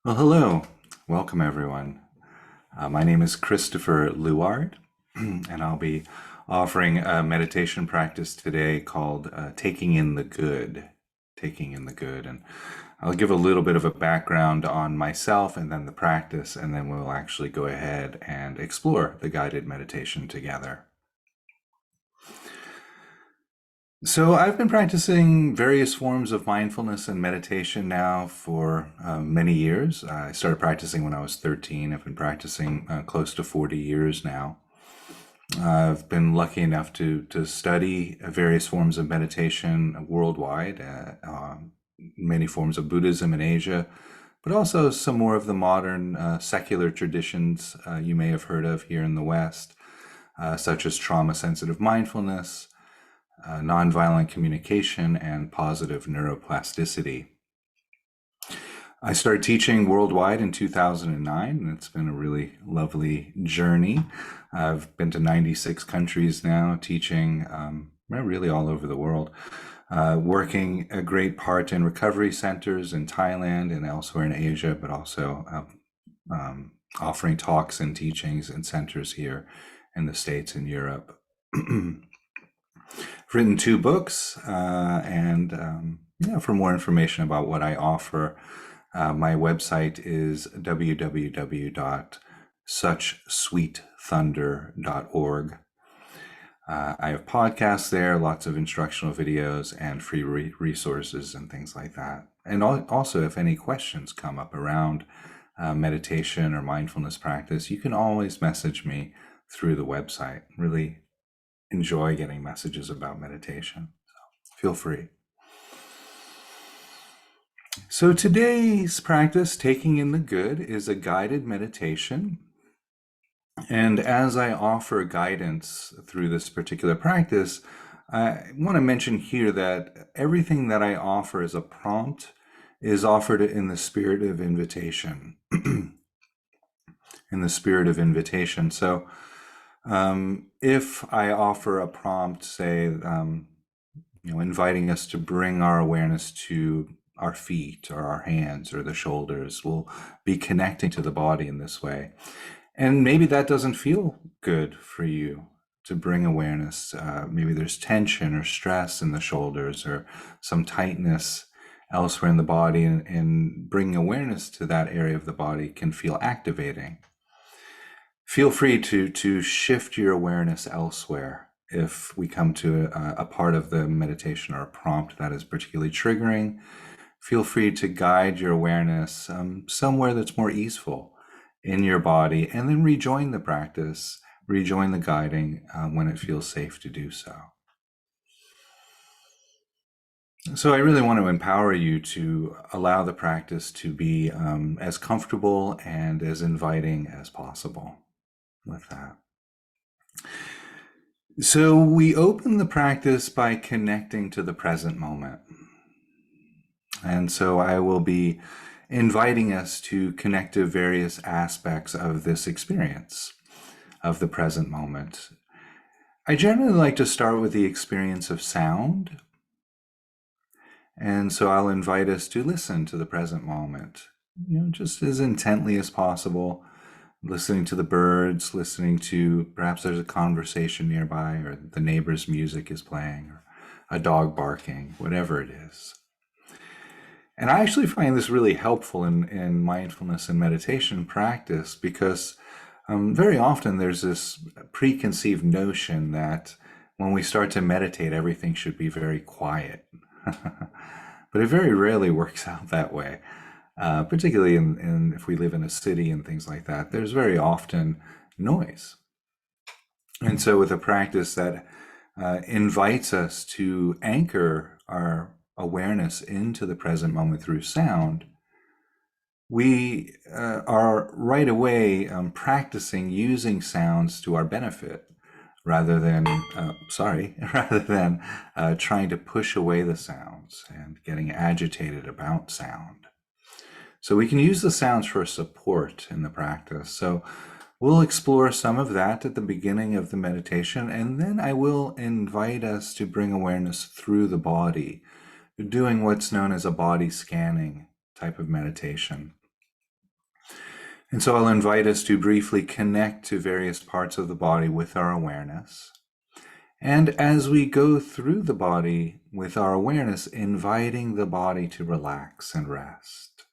Well, hello. Welcome, everyone. My name is Christopher Luard, and I'll be offering a meditation practice today called Taking in the Good. Taking in the Good. And I'll give a little bit of a background on myself and then the practice, and then we'll actually go ahead and explore the guided meditation together. So, I've been practicing various forms of mindfulness and meditation now for many years. I started practicing when I was 13. I've been practicing close to 40 years now. I've been lucky enough to study various forms of meditation worldwide, many forms of Buddhism in Asia, but also some more of the modern secular traditions you may have heard of here in the West, such as trauma sensitive mindfulness, nonviolent communication, and positive neuroplasticity. I started teaching worldwide in 2009, and it's been a really lovely journey. I've been to 96 countries now, teaching really all over the world, working a great part in recovery centers in Thailand and elsewhere in Asia, but also offering talks and teachings in centers here in the States and Europe. I've written two books, and for more information about what I offer, my website is www.suchsweetthunder.org. I have podcasts there, lots of instructional videos and free resources and things like that. And also, if any questions come up around meditation or mindfulness practice, you can always message me through the website. Really enjoy getting messages about meditation. So feel free. So today's practice, Taking in the Good, is a guided meditation. And as I offer guidance through this particular practice, I want to mention here that everything that I offer as a prompt is offered in the spirit of invitation. In the spirit of invitation. So if I offer a prompt, say, inviting us to bring our awareness to our feet or our hands or the shoulders, we'll be connecting to the body in this way. And maybe that doesn't feel good for you to bring awareness. Maybe there's tension or stress in the shoulders or some tightness elsewhere in the body, and bringing awareness to that area of the body can feel activating. Feel free to shift your awareness elsewhere if we come to a part of the meditation or a prompt that is particularly triggering. Feel free to guide your awareness somewhere that's more easeful in your body, and then rejoin the practice, rejoin the guiding when it feels safe to do so. So I really want to empower you to allow the practice to be as comfortable and as inviting as possible with that. So we open the practice by connecting to the present moment. And so I will be inviting us to connect to various aspects of this experience of the present moment. I generally like to start with the experience of sound. And so I'll invite us to listen to the present moment, just as intently as possible, listening to the birds, listening to perhaps there's a conversation nearby, or the neighbor's music is playing, or a dog barking, whatever it is. And I actually find this really helpful in mindfulness and meditation practice because very often there's this preconceived notion that when we start to meditate, everything should be very quiet. But it very rarely works out that way. Particularly if we live in a city and things like that, there's very often noise. And so with a practice that invites us to anchor our awareness into the present moment through sound, we are right away practicing using sounds to our benefit rather than, rather than trying to push away the sounds and getting agitated about sound. So we can use the sounds for support in the practice. So we'll explore some of that at the beginning of the meditation, and then I will invite us to bring awareness through the body, doing what's known as a body scanning type of meditation. And so I'll invite us to briefly connect to various parts of the body with our awareness. And as we go through the body with our awareness, inviting the body to relax and rest,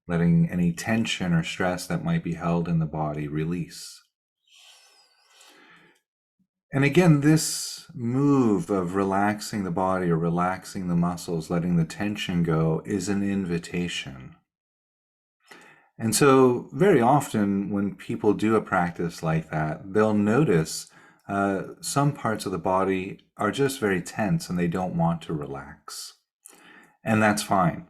letting any tension or stress that might be held in the body release. And again, this move of relaxing the body or relaxing the muscles, letting the tension go, is an invitation. And so very often when people do a practice like that, they'll notice some parts of the body are just very tense and they don't want to relax. And that's fine,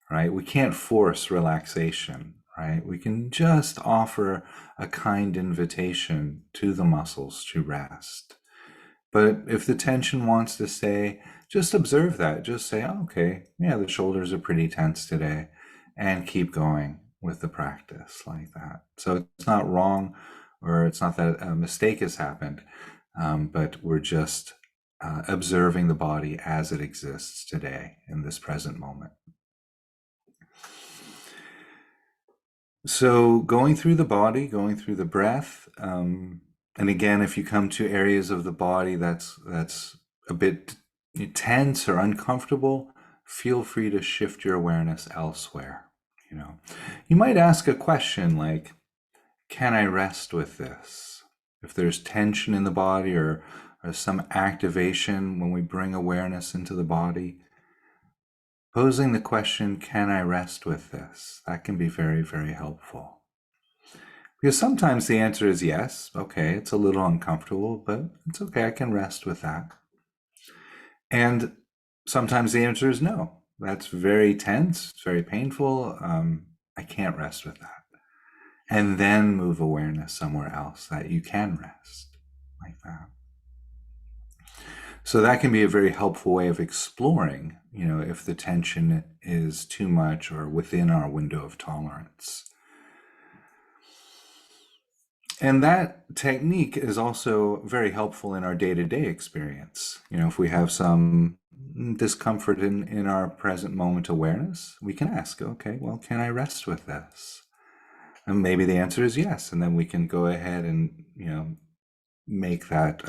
right? We can't force relaxation, right? We can just offer a kind invitation to the muscles to rest. But if the tension wants to stay, just observe that. Just say, oh, okay, yeah, the shoulders are pretty tense today, and keep going with the practice like that. So it's not wrong, or it's not that a mistake has happened, but we're just observing the body as it exists today in this present moment. So going through the body, going through the breath, and again, if you come to areas of the body that's a bit tense or uncomfortable, feel free to shift your awareness elsewhere. You might ask a question like, "Can I rest with this?" If there's tension in the body or some activation when we bring awareness into the body, posing the question, "Can I rest with this?" That can be very, very helpful. Because sometimes the answer is yes. Okay, it's a little uncomfortable, but it's okay. I can rest with that. And sometimes the answer is no. That's very tense. It's very painful. I can't rest with that. And then move awareness somewhere else that you can rest like that. So that can be a very helpful way of exploring, if the tension is too much or within our window of tolerance. And that technique is also very helpful in our day-to-day experience. If we have some discomfort in our present moment awareness, we can ask, okay, well, can I rest with this? And maybe the answer is yes. And then we can go ahead and, make that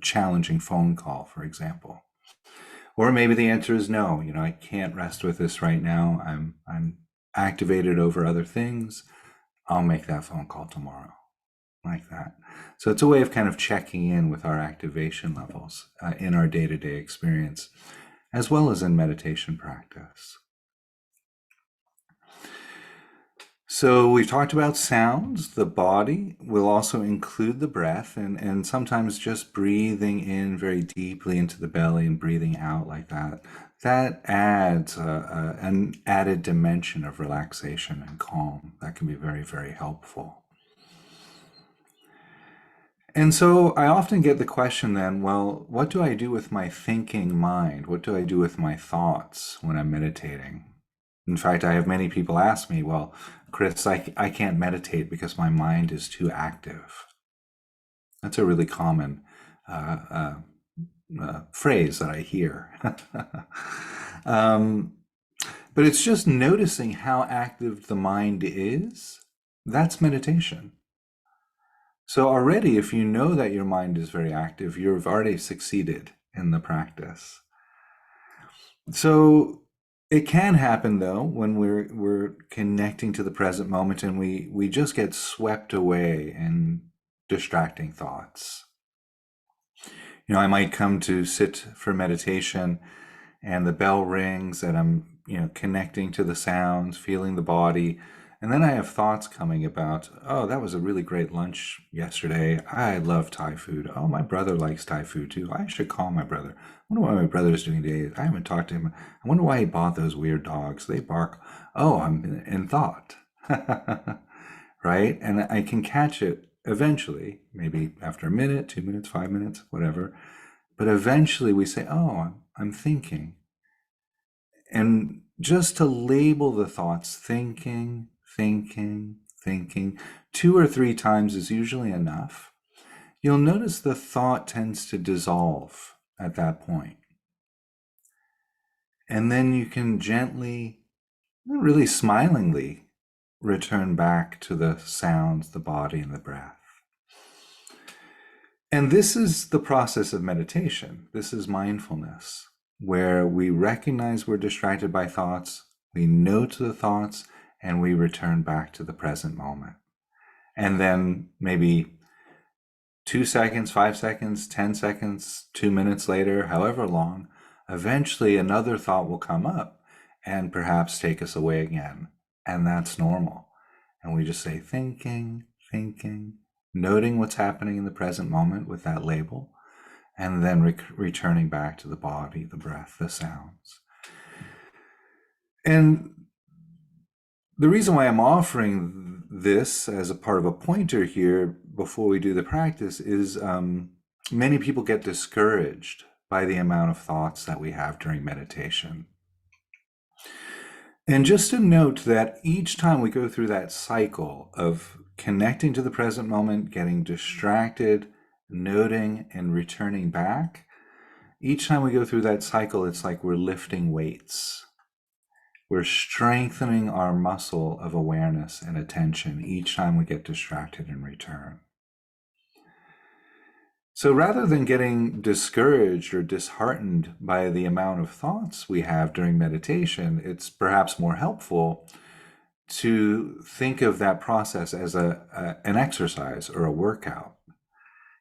challenging phone call, for example. Or maybe the answer is no, I can't rest with this right now. I'm activated over other things. I'll make that phone call tomorrow, like that. So it's a way of kind of checking in with our activation levels in our day-to-day experience, as well as in meditation practice. So we've talked about sounds, the body. We'll also include the breath and sometimes just breathing in very deeply into the belly and breathing out like that. That adds an added dimension of relaxation and calm. That can be very, very helpful. And so I often get the question then, well, what do I do with my thinking mind? What do I do with my thoughts when I'm meditating? In fact, I have many people ask me, well, Chris, I can't meditate because my mind is too active. That's a really common phrase that I hear. But it's just noticing how active the mind is. That's meditation. So already, if you know that your mind is very active, you've already succeeded in the practice. So it can happen though when we're connecting to the present moment and we just get swept away in distracting thoughts. I might come to sit for meditation and the bell rings and I'm, connecting to the sounds, feeling the body. And then I have thoughts coming about, oh, that was a really great lunch yesterday. I love Thai food. Oh, my brother likes Thai food too. I should call my brother. I wonder what my brother's doing today. I haven't talked to him. I wonder why he bought those weird dogs. They bark. Oh, I'm in thought. Right? And I can catch it eventually, maybe after a minute, 2 minutes, 5 minutes, whatever. But eventually we say, oh, I'm thinking. And just to label the thoughts, thinking, thinking, thinking, 2 or 3 times is usually enough. You'll notice the thought tends to dissolve at that point. And then you can gently, really smilingly, return back to the sounds, the body, and the breath. And this is the process of meditation. This is mindfulness, where we recognize we're distracted by thoughts, we note the thoughts, and we return back to the present moment. And then maybe 2 seconds, 5 seconds, 10 seconds, 2 minutes later, however long, eventually another thought will come up and perhaps take us away again. And that's normal. And we just say thinking, thinking, noting what's happening in the present moment with that label, and then returning back to the body, the breath, the sounds. And the reason why I'm offering this as a part of a pointer here before we do the practice is many people get discouraged by the amount of thoughts that we have during meditation. And just to note that each time we go through that cycle of connecting to the present moment, getting distracted, noting, and returning back, each time we go through that cycle, it's like we're lifting weights. We're strengthening our muscle of awareness and attention each time we get distracted and return. So rather than getting discouraged or disheartened by the amount of thoughts we have during meditation, it's perhaps more helpful to think of that process as an exercise or a workout.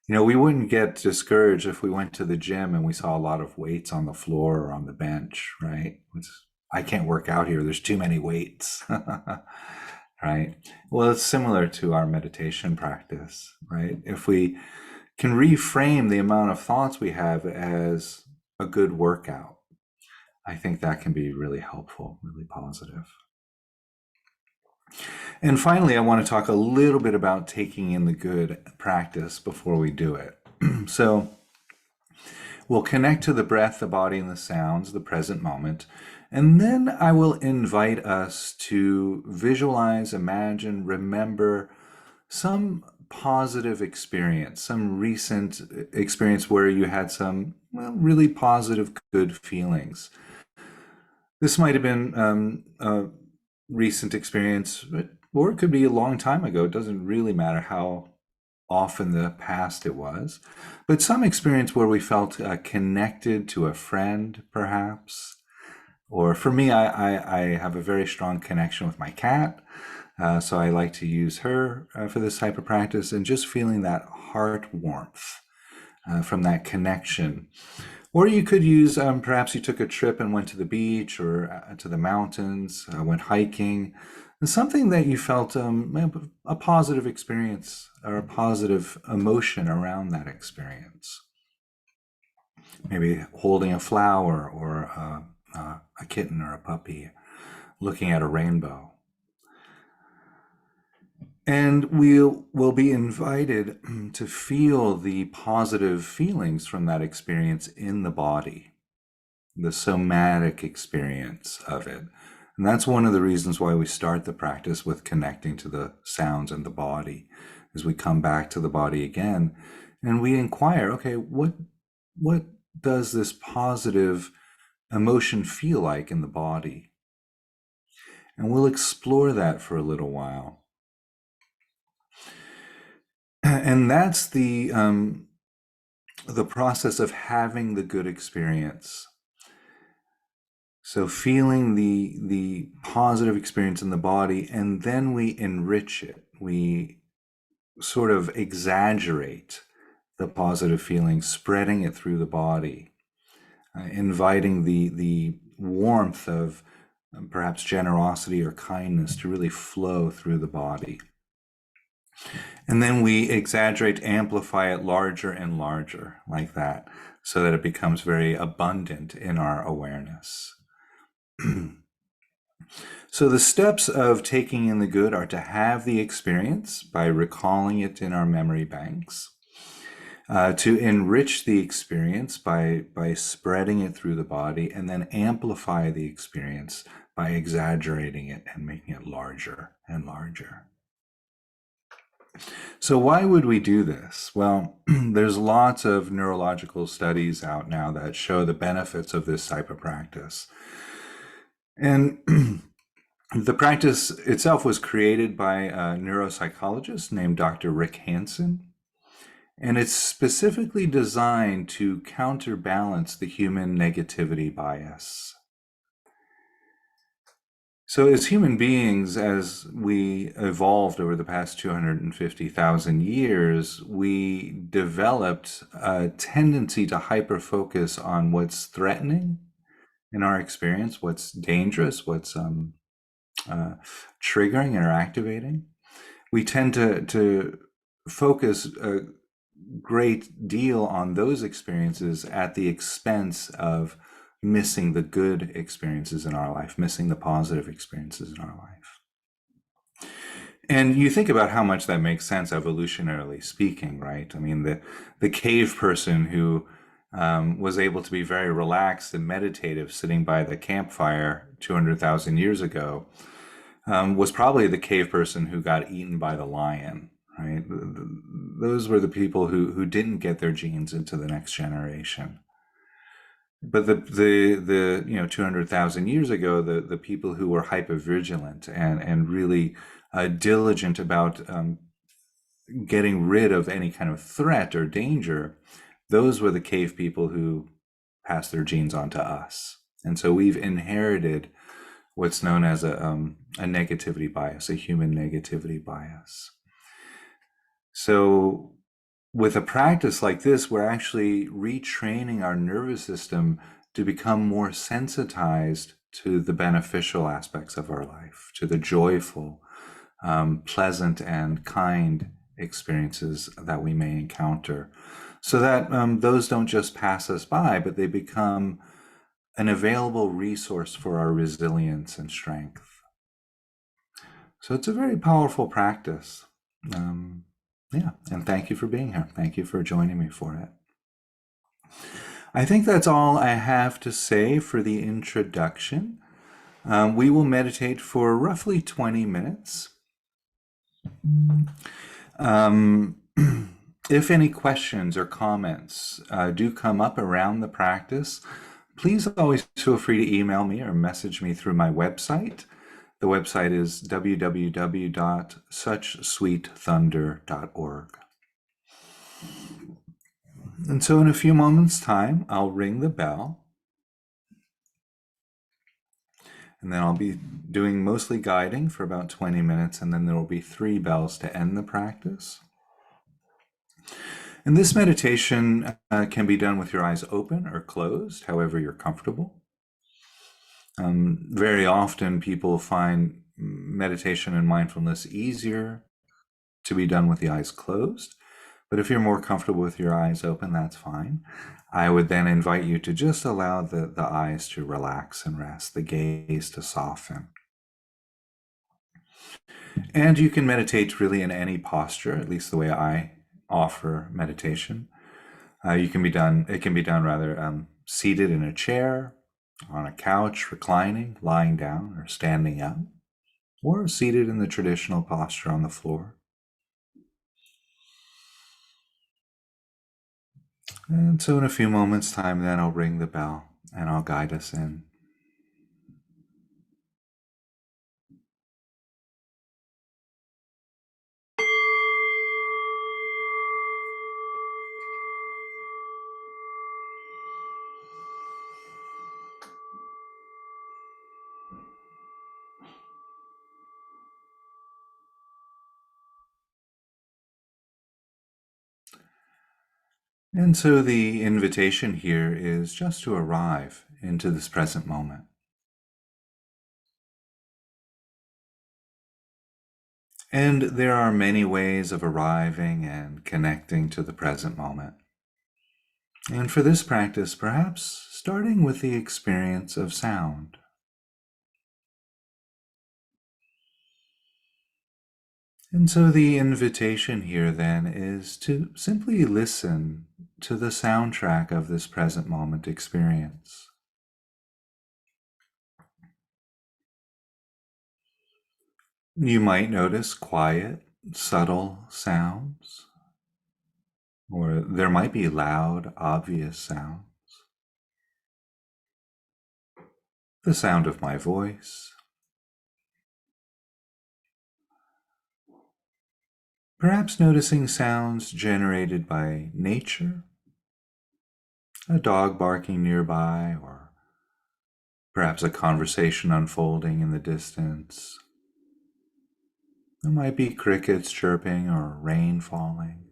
You know, we wouldn't get discouraged if we went to the gym and we saw a lot of weights on the floor or on the bench, right? I can't work out here. There's too many weights, right? Well, it's similar to our meditation practice, right? If we can reframe the amount of thoughts we have as a good workout, I think that can be really helpful, really positive. And finally, I want to talk a little bit about taking in the good practice before we do it. So we'll connect to the breath, the body, and the sounds, the present moment. And then I will invite us to visualize, imagine, remember some positive experience, some recent experience where you had some really positive, good feelings. This might have been a recent experience, or it could be a long time ago. It doesn't really matter how often the past it was, but some experience where we felt connected to a friend, perhaps. Or for me, I have a very strong connection with my cat. So I like to use her for this type of practice, and just feeling that heart warmth from that connection. Or you could use, perhaps you took a trip and went to the beach or to the mountains, went hiking, and something that you felt a positive experience or a positive emotion around that experience. Maybe holding a flower or a kitten or a puppy, looking at a rainbow. And we'll be invited to feel the positive feelings from that experience in the body, the somatic experience of it. And that's one of the reasons why we start the practice with connecting to the sounds and the body, as we come back to the body again and we inquire, okay, what does this positive emotion feel like in the body? And we'll explore that for a little while. And that's the process of having the good experience. So feeling the positive experience in the body, and then we enrich it. We sort of exaggerate the positive feeling, spreading it through the body, inviting the warmth of perhaps generosity or kindness to really flow through the body. And then we exaggerate, amplify it larger and larger like that, so that it becomes very abundant in our awareness. So the steps of taking in the good are to have the experience by recalling it in our memory banks, to enrich the experience by spreading it through the body, and then amplify the experience by exaggerating it and making it larger and larger. So why would we do this? Well, there's lots of neurological studies out now that show the benefits of this type of practice. And The practice itself was created by a neuropsychologist named Dr. Rick Hansen, and it's specifically designed to counterbalance the human negativity bias. So, as human beings, as we evolved over the past 250,000 years, we developed a tendency to hyper focus on what's threatening in our experience, what's dangerous, what's uh, triggering or activating. We tend to focus a great deal on those experiences at the expense of missing the good experiences in our life, missing the positive experiences in our life. And you think about how much that makes sense evolutionarily speaking, right? I mean, the cave person who was able to be very relaxed and meditative sitting by the campfire 200,000 years ago was probably the cave person who got eaten by the lion, right? Those were the people who didn't get their genes into the next generation. But the 200,000 years ago, the people who were hyper vigilant and really diligent about getting rid of any kind of threat or danger, those were the cave people who passed their genes on to us. And so we've inherited what's known as a negativity bias, a human negativity bias. So with a practice like this, we're actually retraining our nervous system to become more sensitized to the beneficial aspects of our life, to the joyful, pleasant, and kind experiences that we may encounter, so that those don't just pass us by, but they become an available resource for our resilience and strength. So it's a very powerful practice. Um, yeah, and thank you for being here. Thank you for joining me for it. I think that's all I have to say for the introduction. We will meditate for roughly 20 minutes. Um, if any questions or comments do come up around the practice, please always feel free to email me or message me through my website. The website is www.suchsweetthunder.org. And so in a few moments' time, I'll ring the bell, and then I'll be doing mostly guiding for about 20 minutes, and then there will be 3 bells to end the practice. And this meditation can be done with your eyes open or closed, however you're comfortable. Very often people find meditation and mindfulness easier to be done with the eyes closed. But if you're more comfortable with your eyes open, that's fine. I would then invite you to just allow the eyes to relax and rest, the gaze to soften. And you can meditate really in any posture, at least the way I offer meditation. It can be done rather seated in a chair, on a couch, reclining, lying down, or standing up, or seated in the traditional posture on the floor. And so in a few moments' time, then I'll ring the bell and I'll guide us in. And so the invitation here is just to arrive into this present moment. And there are many ways of arriving and connecting to the present moment. And for this practice, perhaps starting with the experience of sound. And so the invitation here then is to simply listen to the soundtrack of this present moment experience. You might notice quiet, subtle sounds, or there might be loud, obvious sounds. The sound of my voice, Perhaps noticing sounds generated by nature, a dog barking nearby, or perhaps a conversation unfolding in the distance. There might be crickets chirping or rain falling.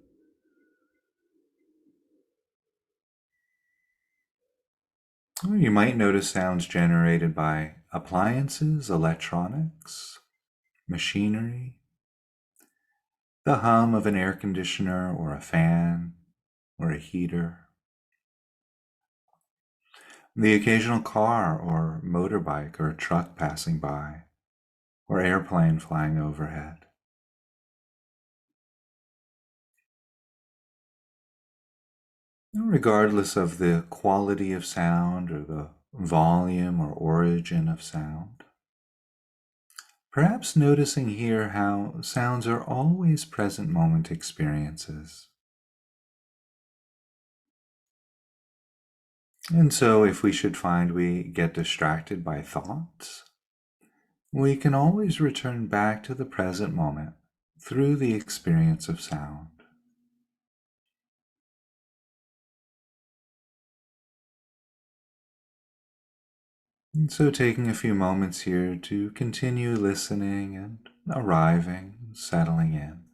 Or you might notice sounds generated by appliances, electronics, machinery, the hum of an air conditioner or a fan or a heater, the occasional car or motorbike or truck passing by, or airplane flying overhead. Regardless of the quality of sound or the volume or origin of sound, perhaps noticing here how sounds are always present moment experiences. And so, if we should find we get distracted by thoughts, we can always return back to the present moment through the experience of sound. And so, taking a few moments here to continue listening and arriving, settling in.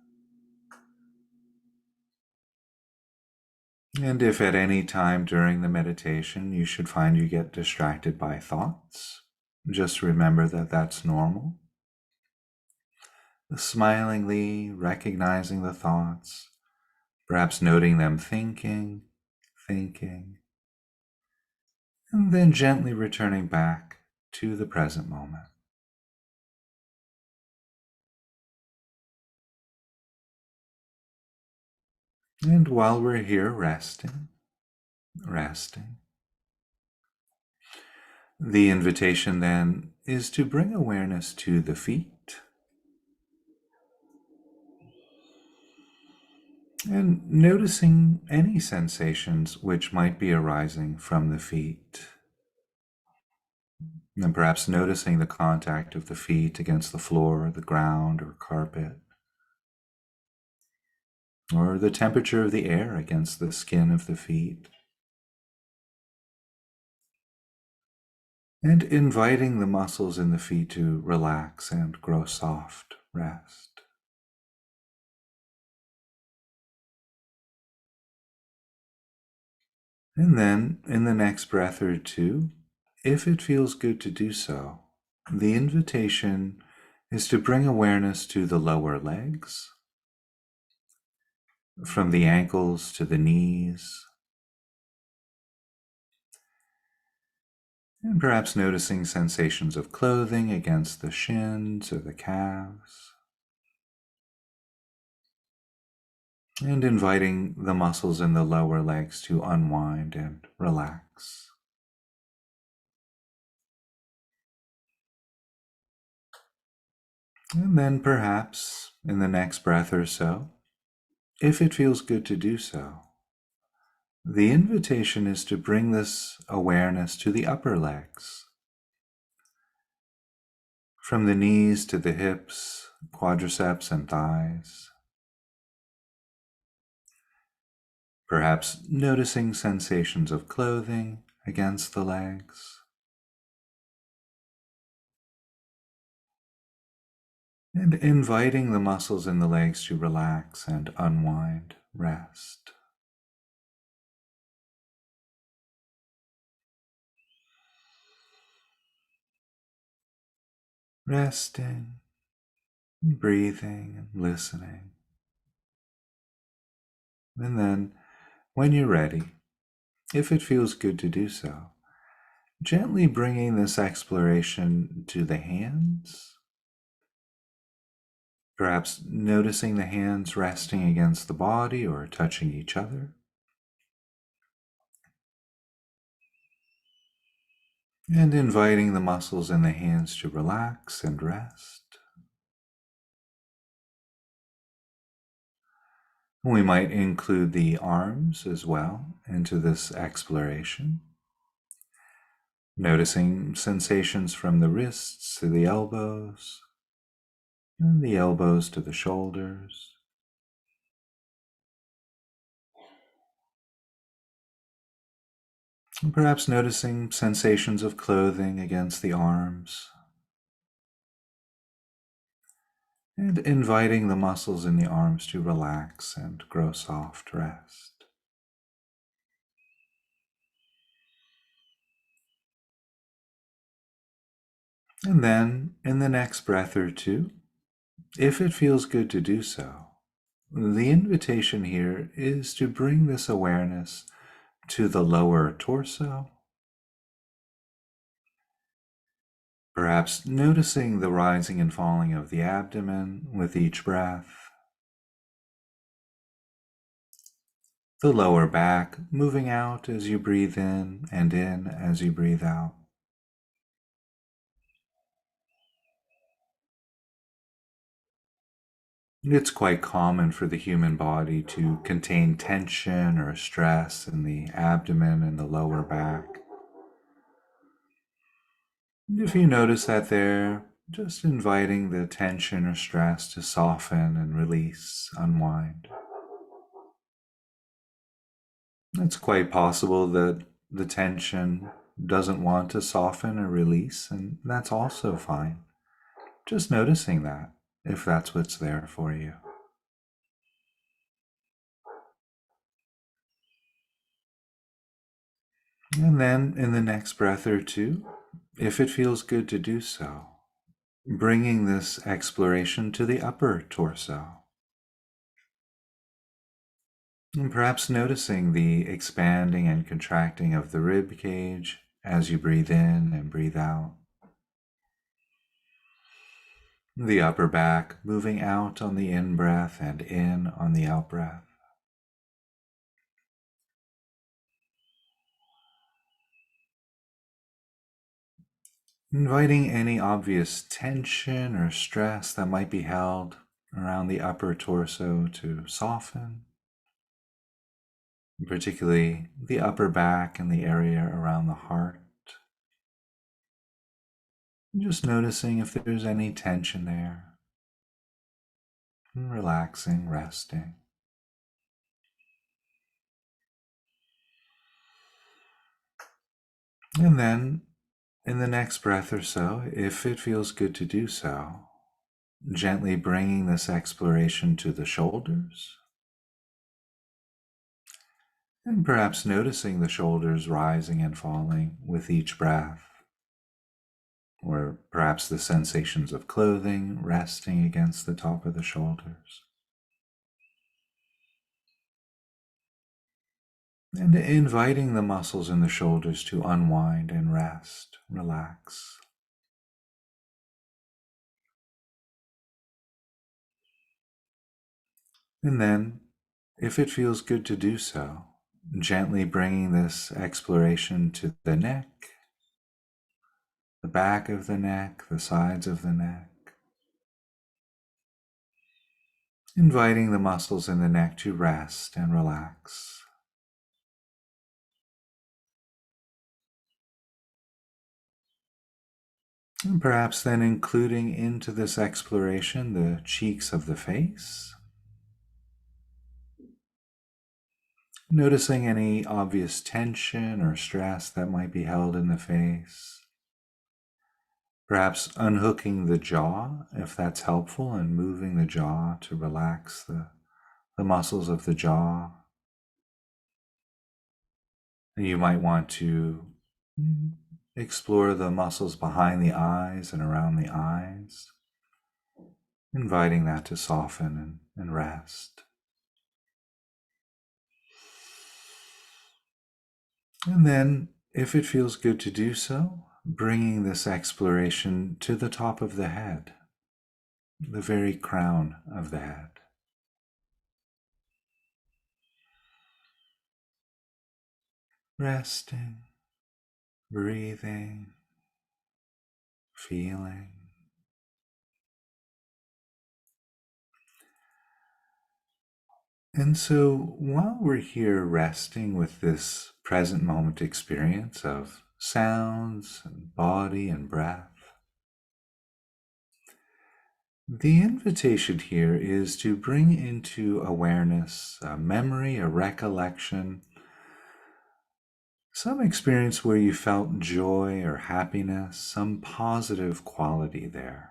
And if at any time during the meditation you should find you get distracted by thoughts, just remember that that's normal. Smilingly recognizing the thoughts, perhaps noting them thinking, and then gently returning back to the present moment. And while we're here resting, the invitation then is to bring awareness to the feet and noticing any sensations which might be arising from the feet. And perhaps noticing the contact of the feet against the floor, the ground, or carpet, or the temperature of the air against the skin of the feet. And inviting the muscles in the feet to relax and grow soft, rest. And then, in the next breath or two, if it feels good to do so, the invitation is to bring awareness to the lower legs, from the ankles to the knees, and perhaps noticing sensations of clothing against the shins or the calves, and inviting the muscles in the lower legs to unwind and relax. And then perhaps in the next breath or so, if it feels good to do so, the invitation is to bring this awareness to the upper legs, from the knees to the hips, quadriceps, and thighs. Perhaps noticing sensations of clothing against the legs, and inviting the muscles in the legs to relax and unwind, rest. Resting, breathing, and listening. And then, when you're ready, if it feels good to do so, gently bringing this exploration to the hands, perhaps noticing the hands resting against the body or touching each other, and inviting the muscles in the hands to relax and rest. We might include the arms as well into this exploration, noticing sensations from the wrists to the elbows, and the elbows to the shoulders, Perhaps noticing sensations of clothing against the arms, and inviting the muscles in the arms to relax and grow soft rest. And then, in the next breath or two, if it feels good to do so, the invitation here is to bring this awareness to the lower torso, perhaps noticing the rising and falling of the abdomen with each breath, the lower back moving out as you breathe in as you breathe out. It's quite common for the human body to contain tension or stress in the abdomen and the lower back. If you notice that there, just inviting the tension or stress to soften and release, unwind. It's quite possible that the tension doesn't want to soften or release, and that's also fine. Just noticing that, if that's what's there for you. And then in the next breath or two, if it feels good to do so, bringing this exploration to the upper torso. And perhaps noticing the expanding and contracting of the rib cage as you breathe in and breathe out. The upper back moving out on the in-breath and in on the out-breath. Inviting any obvious tension or stress that might be held around the upper torso to soften, particularly the upper back and the area around the heart. Just noticing if there's any tension there, and relaxing, resting. And then in the next breath or so, if it feels good to do so, gently bringing this exploration to the shoulders, and perhaps noticing the shoulders rising and falling with each breath, or perhaps the sensations of clothing resting against the top of the shoulders. And inviting the muscles in the shoulders to unwind and rest, relax. And then, if it feels good to do so, gently bringing this exploration to the neck, the back of the neck, the sides of the neck, inviting the muscles in the neck to rest and relax. And perhaps then including into this exploration the cheeks of the face, noticing any obvious tension or stress that might be held in the face. Perhaps unhooking the jaw, if that's helpful, and moving the jaw to relax the muscles of the jaw. You might want to explore the muscles behind the eyes and around the eyes, inviting that to soften and rest. And then, if it feels good to do so, bringing this exploration to the top of the head, the very crown of the head. Resting, breathing, feeling. And so while we're here resting with this present moment experience of sounds and body and breath, the invitation here is to bring into awareness a memory, a recollection Some experience where you felt joy or happiness, some positive quality there.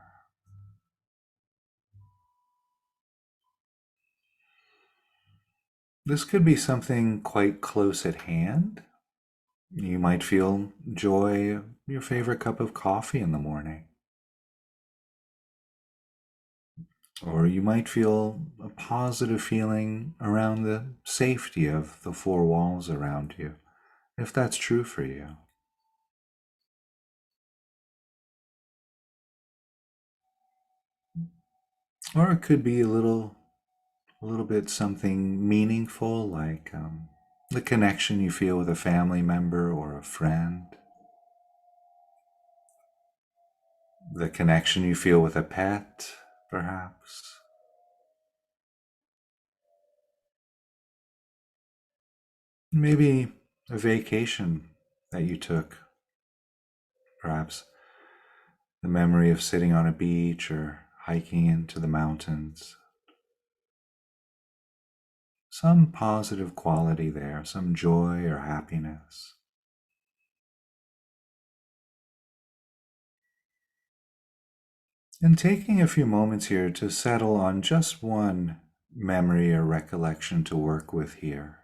This could be something quite close at hand. You might feel joy, your favorite cup of coffee in the morning. Or you might feel a positive feeling around the safety of the four walls around you, if that's true for you. Or it could be a little bit something meaningful, like the connection you feel with a family member or a friend, the connection you feel with a pet, perhaps. Maybe a vacation that you took, perhaps the memory of sitting on a beach or hiking into the mountains. Some positive quality there, some joy or happiness. And taking a few moments here to settle on just one memory or recollection to work with here.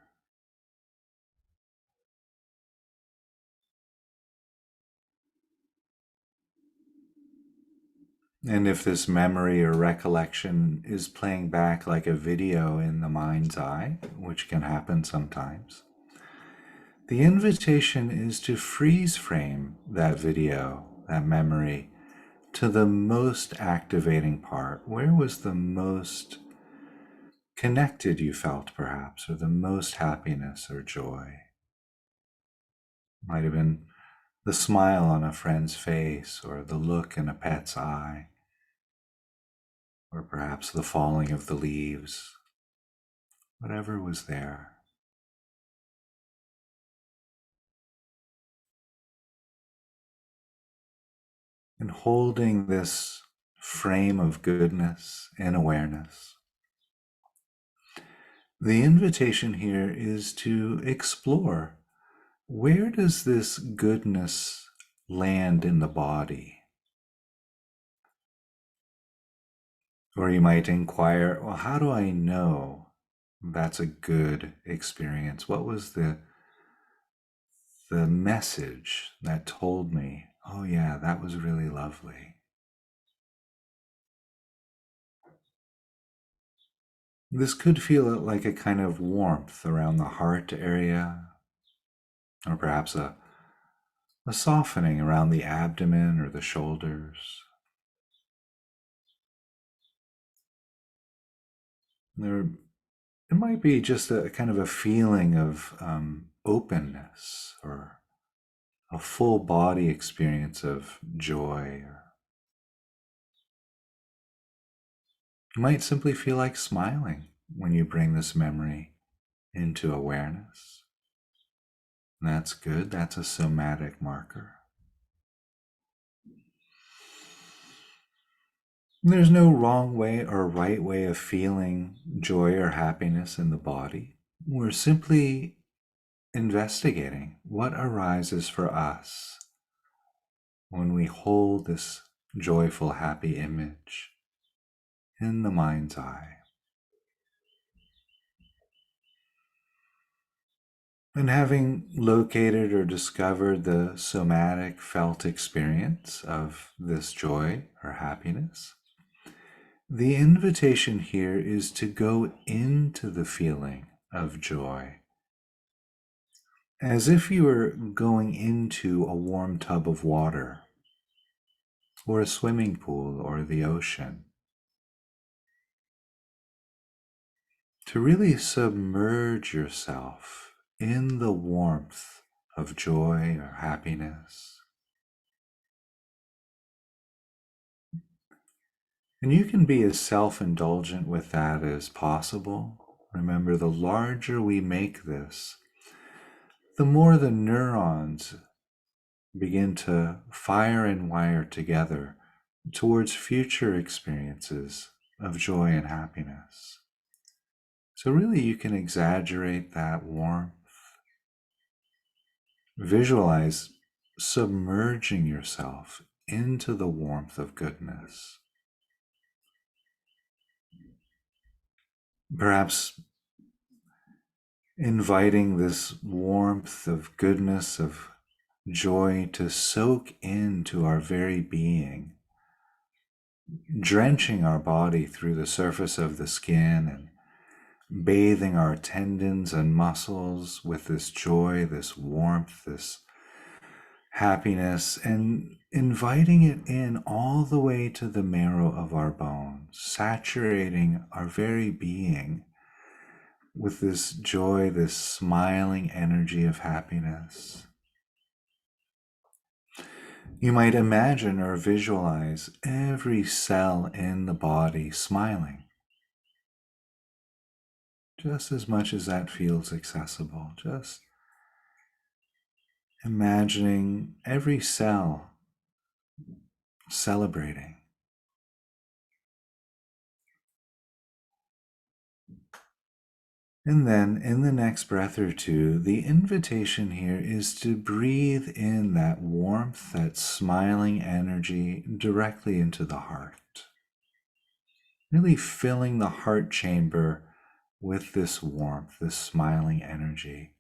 And if this memory or recollection is playing back like a video in the mind's eye, which can happen sometimes, the invitation is to freeze frame that video, that memory, to the most activating part. Where was the most connected you felt, perhaps, or the most happiness or joy? Might have been the smile on a friend's face, or the look in a pet's eye, or perhaps the falling of the leaves, whatever was there. And holding this frame of goodness and awareness, the invitation here is to explore, where does this goodness land in the body? Or you might inquire, well, how do I know that's a good experience? What was the message that told me, oh yeah, that was really lovely? This could feel like a kind of warmth around the heart area, or perhaps a softening around the abdomen or the shoulders. There, it might be just a kind of a feeling of openness, or a full body experience of joy. Or you might simply feel like smiling when you bring this memory into awareness. And that's good. That's a somatic marker. There's no wrong way or right way of feeling joy or happiness in the body. We're simply investigating what arises for us when we hold this joyful, happy image in the mind's eye. And having located or discovered the somatic felt experience of this joy or happiness, the invitation here is to go into the feeling of joy as if you were going into a warm tub of water, or a swimming pool, or the ocean. To really submerge yourself in the warmth of joy or happiness. And you can be as self indulgent with that as possible. Remember, the larger we make this, the more the neurons begin to fire and wire together towards future experiences of joy and happiness. So, really, you can exaggerate that warmth, Visualize submerging yourself into the warmth of goodness. Perhaps inviting this warmth of goodness, of joy to soak into our very being, drenching our body through the surface of the skin and bathing our tendons and muscles with this joy, this warmth, this happiness, and inviting it in all the way to the marrow of our bones, saturating our very being with this joy, this smiling energy of happiness. You might imagine or visualize every cell in the body smiling, just as much as that feels accessible. Just imagining every cell celebrating. And then in the next breath or two, the invitation here is to breathe in that warmth, that smiling energy directly into the heart. Really filling the heart chamber with this warmth, this smiling energy.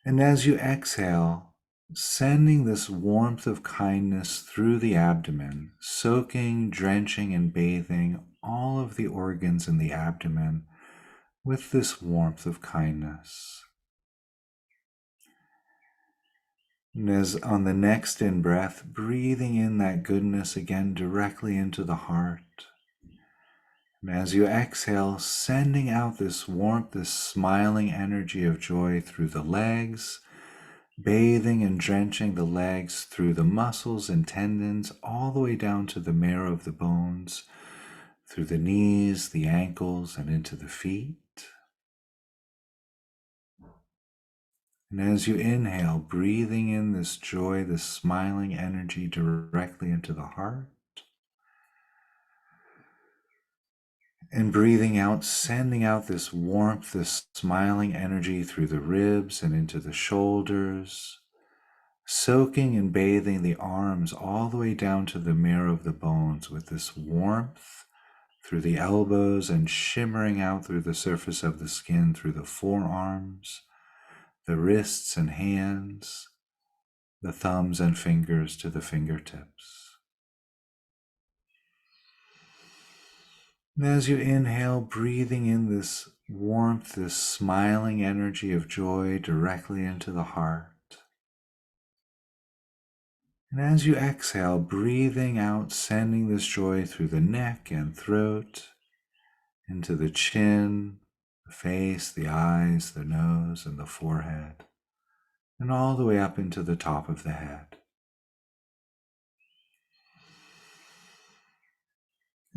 And as you exhale, sending this warmth of kindness through the abdomen, soaking, drenching, and bathing all of the organs in the abdomen with this warmth of kindness. And as on the next in breath, breathing in that goodness again directly into the heart. And as you exhale, sending out this warmth, this smiling energy of joy through the legs, bathing and drenching the legs through the muscles and tendons, all the way down to the marrow of the bones, through the knees, the ankles, and into the feet. And as you inhale, breathing in this joy, this smiling energy directly into the heart. And breathing out, sending out this warmth, this smiling energy through the ribs and into the shoulders, soaking and bathing the arms all the way down to the marrow of the bones with this warmth through the elbows and shimmering out through the surface of the skin through the forearms, the wrists and hands, the thumbs and fingers to the fingertips. And as you inhale, breathing in this warmth, this smiling energy of joy directly into the heart. And as you exhale, breathing out, sending this joy through the neck and throat, into the chin, the face, the eyes, the nose, and the forehead, and all the way up into the top of the head.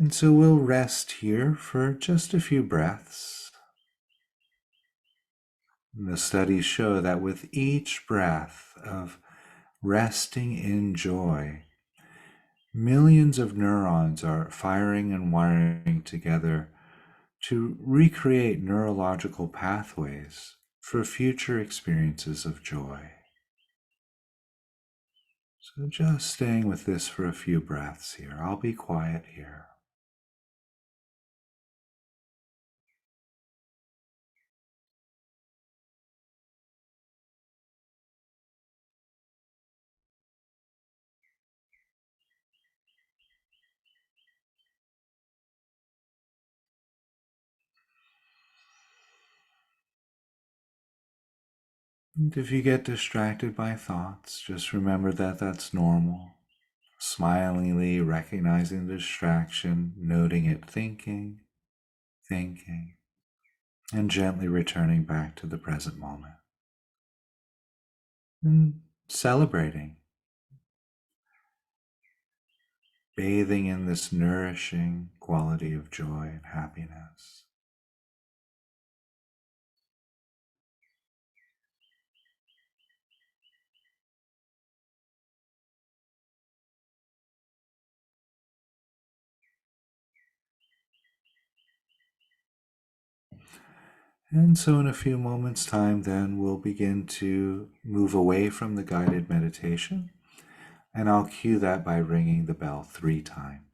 And so we'll rest here for just a few breaths. And the studies show that with each breath of resting in joy, millions of neurons are firing and wiring together to recreate neurological pathways for future experiences of joy. So just staying with this for a few breaths here. I'll be quiet here. And if you get distracted by thoughts, just remember that that's normal. Smilingly recognizing the distraction, noting it thinking, and gently returning back to the present moment. And celebrating, bathing in this nourishing quality of joy and happiness. And so, in a few moments' time, then we'll begin to move away from the guided meditation, and I'll cue that by ringing the bell 3 times.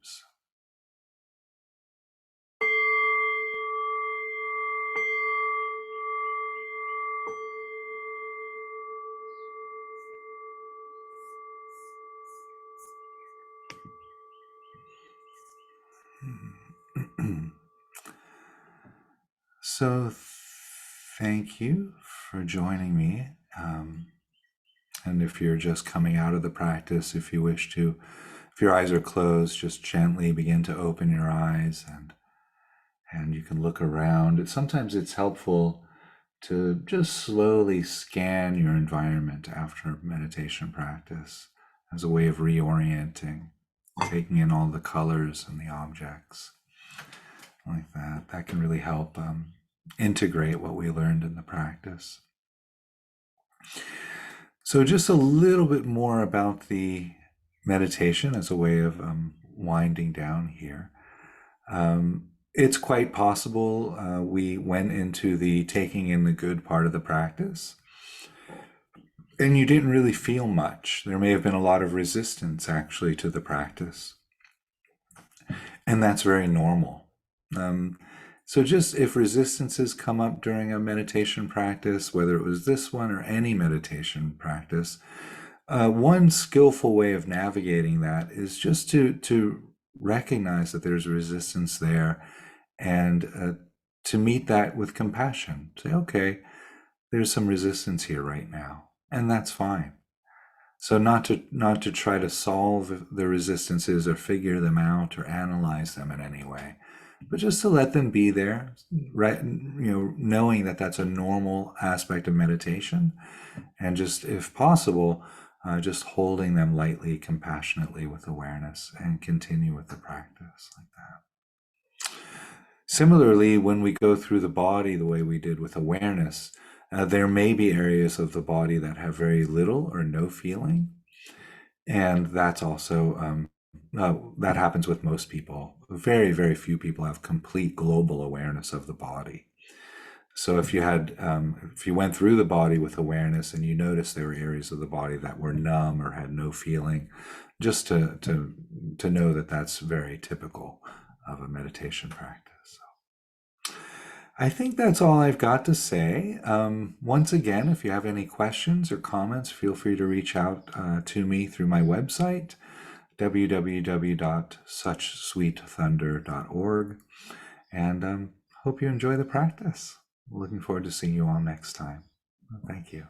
So, thank you for joining me. And if you're just coming out of the practice, if you wish to, if your eyes are closed, just gently begin to open your eyes, and you can look around. Sometimes it's helpful to just slowly scan your environment after meditation practice as a way of reorienting, taking in all the colors and the objects like that. That can really help integrate what we learned in the practice. So, just a little bit more about the meditation as a way of winding down here. It's quite possible we went into the taking in the good part of the practice and you didn't really feel much. There may have been a lot of resistance actually to the practice, and that's very normal. So, just if resistances come up during a meditation practice, whether it was this one or any meditation practice, one skillful way of navigating that is just to recognize that there's resistance there, and to meet that with compassion. Say, okay, there's some resistance here right now, and that's fine. So not to try to solve the resistances or figure them out or analyze them in any way, but just to let them be there, right? Knowing that that's a normal aspect of meditation, and just if possible, just holding them lightly, compassionately with awareness, and continue with the practice like that. Similarly, when we go through the body the way we did with awareness, there may be areas of the body that have very little or no feeling, and that's also that happens with most people. Very, very few people have complete global awareness of the body. So if you went through the body with awareness and you noticed there were areas of the body that were numb or had no feeling, just to know that that's very typical of a meditation practice. I think that's all I've got to say. Once again, if you have any questions or comments, feel free to reach out to me through my website, www.suchsweetthunder.org. And hope you enjoy the practice. Looking forward to seeing you all next time. Thank you.